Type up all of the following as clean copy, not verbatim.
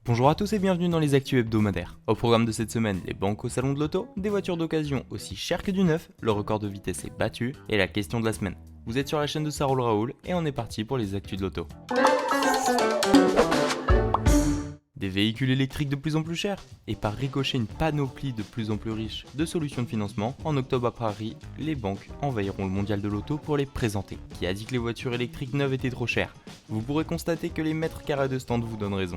Bonjour à tous et bienvenue dans les actus hebdomadaires. Au programme de cette semaine, les banques au salon de l'auto, des voitures d'occasion aussi chères que du neuf, le record de vitesse est battu et la question de la semaine. Vous êtes sur la chaîne de Ça roule Raoul et on est parti pour les actus de l'auto. Des véhicules électriques de plus en plus chers et par ricochet une panoplie de plus en plus riche de solutions de financement, en octobre à Paris, les banques envahiront le mondial de l'auto pour les présenter. Qui a dit que les voitures électriques neuves étaient trop chères? Vous pourrez constater que les mètres carrés de stand vous donnent raison.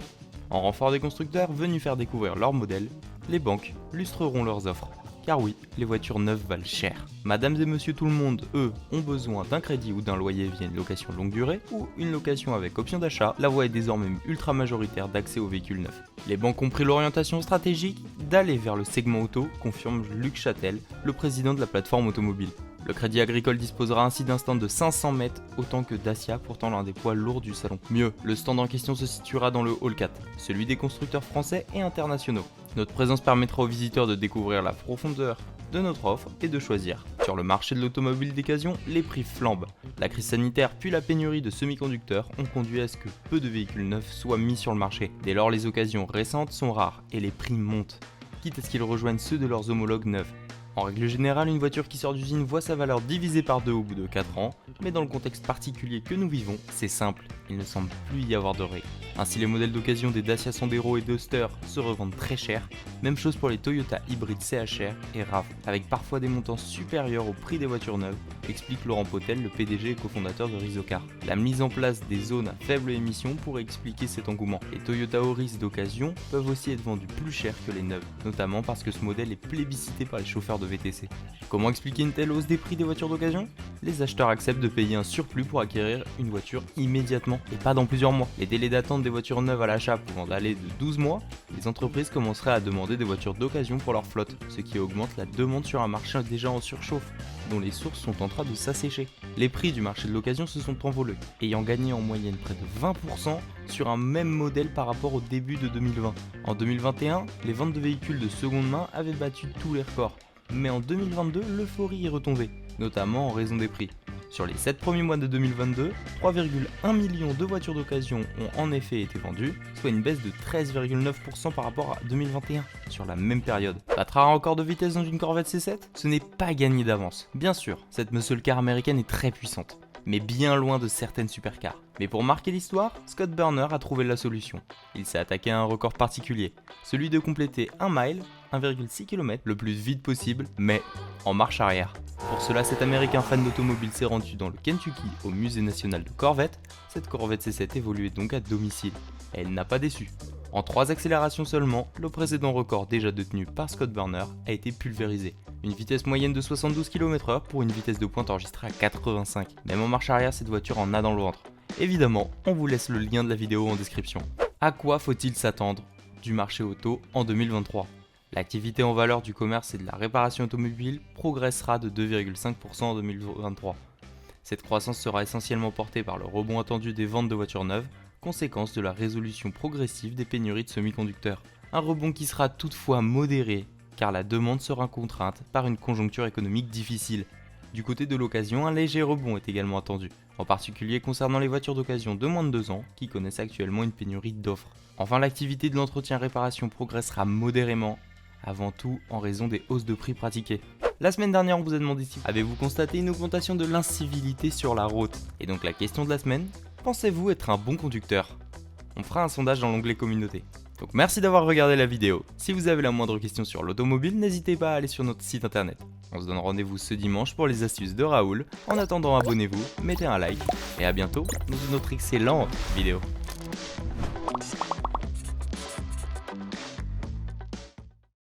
En renfort des constructeurs venus faire découvrir leurs modèles, les banques lustreront leurs offres. Car oui, les voitures neuves valent cher. Madame et monsieur tout le monde, eux, ont besoin d'un crédit ou d'un loyer via une location longue durée ou une location avec option d'achat. La voie est désormais ultra majoritaire d'accès aux véhicules neufs. Les banques ont pris l'orientation stratégique d'aller vers le segment auto, confirme Luc Châtel, le président de la plateforme automobile. Le Crédit Agricole disposera ainsi d'un stand de 500 mètres, autant que Dacia, pourtant l'un des poids lourds du salon. Mieux, le stand en question se situera dans le Hall 4, celui des constructeurs français et internationaux. Notre présence permettra aux visiteurs de découvrir la profondeur de notre offre et de choisir. Sur le marché de l'automobile d'occasion, les prix flambent. La crise sanitaire puis la pénurie de semi-conducteurs ont conduit à ce que peu de véhicules neufs soient mis sur le marché. Dès lors, les occasions récentes sont rares et les prix montent, quitte à ce qu'ils rejoignent ceux de leurs homologues neufs. En règle générale, une voiture qui sort d'usine voit sa valeur divisée par 2 au bout de 4 ans, mais dans le contexte particulier que nous vivons, c'est simple, il ne semble plus y avoir de règles. Ainsi, les modèles d'occasion des Dacia Sandero et Duster se revendent très cher, même chose pour les Toyota hybrides CHR et RAV, avec parfois des montants supérieurs au prix des voitures neuves, explique Laurent Potel, le PDG et cofondateur de Rizocar. La mise en place des zones à faible émission pourrait expliquer cet engouement. Les Toyota Auris d'occasion peuvent aussi être vendus plus cher que les neuves, notamment parce que ce modèle est plébiscité par les chauffeurs de VTC. Comment expliquer une telle hausse des prix des voitures d'occasion? Les acheteurs acceptent de payer un surplus pour acquérir une voiture immédiatement et pas dans plusieurs mois. Les délais d'attente des voitures neuves à l'achat pouvant aller de 12 mois, les entreprises commenceraient à demander des voitures d'occasion pour leur flotte, ce qui augmente la demande sur un marché déjà en surchauffe, dont les sources sont en train de s'assécher. Les prix du marché de l'occasion se sont envolés, ayant gagné en moyenne près de 20% sur un même modèle par rapport au début de 2020. En 2021, les ventes de véhicules de seconde main avaient battu tous les records. Mais en 2022, l'euphorie est retombée, notamment en raison des prix. Sur les 7 premiers mois de 2022, 3,1 millions de voitures d'occasion ont en effet été vendues, soit une baisse de 13,9% par rapport à 2021, sur la même période. Battra un record de vitesse dans une Corvette C7? Ce n'est pas gagné d'avance. Bien sûr, cette muscle car américaine est très puissante, mais bien loin de certaines supercars. Mais pour marquer l'histoire, Scott Burner a trouvé la solution. Il s'est attaqué à un record particulier, celui de compléter 1 mile, 1,6 km, le plus vite possible, mais en marche arrière. Pour cela, cet américain fan d'automobile s'est rendu dans le Kentucky au musée national de Corvette. Cette Corvette C7 évoluait donc à domicile. Elle n'a pas déçu. En 3 accélérations seulement, le précédent record déjà détenu par Scott Burner a été pulvérisé. Une vitesse moyenne de 72 km/h pour une vitesse de pointe enregistrée à 85. Même en marche arrière, cette voiture en a dans le ventre. Évidemment, on vous laisse le lien de la vidéo en description. À quoi faut-il s'attendre du marché auto en 2023 ? L'activité en valeur du commerce et de la réparation automobile progressera de 2,5% en 2023. Cette croissance sera essentiellement portée par le rebond attendu des ventes de voitures neuves, conséquence de la résolution progressive des pénuries de semi-conducteurs. Un rebond qui sera toutefois modéré, car la demande sera contrainte par une conjoncture économique difficile. Du côté de l'occasion, un léger rebond est également attendu, en particulier concernant les voitures d'occasion de moins de 2 ans qui connaissent actuellement une pénurie d'offres. Enfin, l'activité de l'entretien-réparation progressera modérément, avant tout en raison des hausses de prix pratiquées. La semaine dernière, on vous a demandé si avez-vous constaté une augmentation de l'incivilité sur la route. Et donc la question de la semaine, pensez-vous être un bon conducteur? On fera un sondage dans l'onglet communauté. Donc merci d'avoir regardé la vidéo. Si vous avez la moindre question sur l'automobile, n'hésitez pas à aller sur notre site internet. On se donne rendez-vous ce dimanche pour les astuces de Raoul. En attendant, abonnez-vous, mettez un like et à bientôt dans une autre excellente vidéo.